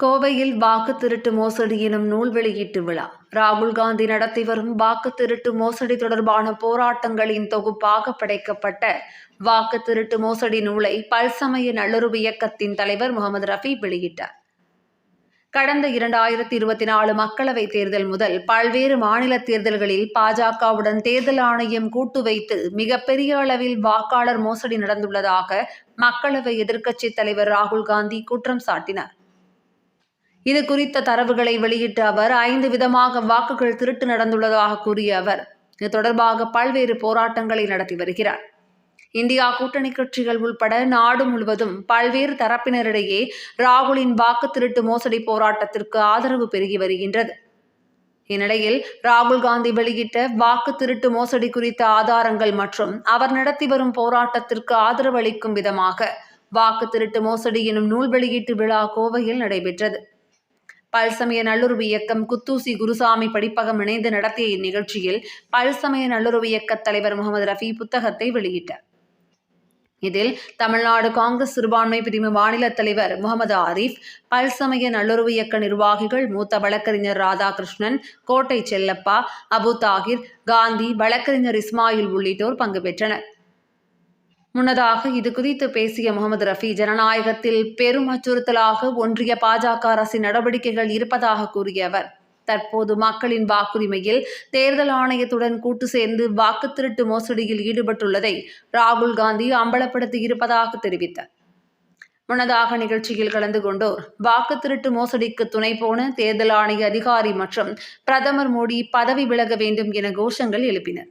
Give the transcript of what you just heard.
கோவையில் வாக்கு திருட்டு மோசடி எனும் நூல் வெளியீட்டு விழா. ராகுல் காந்தி நடத்தி வரும் வாக்கு திருட்டு மோசடி தொடர்பான போராட்டங்களின் தொகுப்பாக படைக்கப்பட்ட வாக்கு திருட்டு மோசடி நூலை பல்சமய நல்லுறவு இயக்கத்தின் தலைவர் முகமது ரஃபி வெளியிட்டார். கடந்த 2024 மக்களவைத் தேர்தல் முதல் பல்வேறு மாநில தேர்தல்களில் பாஜகவுடன் தேர்தல் ஆணையம் கூட்டு வைத்து மிகப்பெரிய அளவில் வாக்காளர் மோசடி நடந்துள்ளதாக மக்களவை எதிர்க்கட்சித் தலைவர் ராகுல் காந்தி குற்றம் சாட்டினார். இது குறித்த தரவுகளை வெளியிட்ட அவர் 5 விதமாக வாக்குகள் திருட்டு நடந்துள்ளதாக கூறிய அவர் இது தொடர்பாக பல்வேறு போராட்டங்களை நடத்தி வருகிறார். இந்தியா கூட்டணி கட்சிகள் உள்பட நாடு முழுவதும் பல்வேறு தரப்பினரிடையே ராகுலின் வாக்கு திருட்டு மோசடி போராட்டத்திற்கு ஆதரவு பெருகி வருகின்றது. இந்நிலையில் ராகுல் காந்தி வெளியிட்ட வாக்கு திருட்டு மோசடி குறித்த ஆதாரங்கள் மற்றும் அவர் நடத்தி வரும் போராட்டத்திற்கு ஆதரவு அளிக்கும் விதமாக வாக்கு திருட்டு மோசடி எனும் நூல் வெளியீட்டு விழா கோவையில் நடைபெற்றது. பல்சமய நல்லுறவு இயக்கம் குத்தூசி குருசாமி படிப்பகம் இணைந்து நடத்திய இந்நிகழ்ச்சியில் பல்சமய நல்லுறவு இயக்க தலைவர் முகமது ரஃபி புத்தகத்தை வெளியிட்டார். இதில் தமிழ்நாடு காங்கிரஸ் சிறுபான்மை பிரிவு மாநில தலைவர் முகமது ஆரிஃப், பல்சமய நல்லுறவு இயக்க நிர்வாகிகள், மூத்த வழக்கறிஞர் ராதாகிருஷ்ணன், கோட்டை செல்லப்பா, அபு தாகிர், காந்தி, வழக்கறிஞர் இஸ்மாயில் உள்ளிட்டோர் பங்கு பெற்றனர். முன்னதாக இது குறித்து பேசிய முகமது ரஃபி, ஜனநாயகத்தில் பெரும் அச்சுறுத்தலாக ஒன்றிய பாஜக அரசின் நடவடிக்கைகள் இருப்பதாக கூறிய அவர், தற்போது மக்களின் வாக்குரிமையில் தேர்தல் ஆணையத்துடன் கூட்டு சேர்ந்து வாக்கு திருட்டு மோசடியில் ஈடுபட்டுள்ளதை ராகுல் காந்தி அம்பலப்படுத்தி இருப்பதாக தெரிவித்தார். முன்னதாக நிகழ்ச்சியில் கலந்து கொண்டோர் வாக்கு திருட்டு மோசடிக்கு துணை போன தேர்தல் ஆணைய அதிகாரி மற்றும் பிரதமர் மோடி பதவி விலக வேண்டும் என கோஷங்கள் எழுப்பினர்.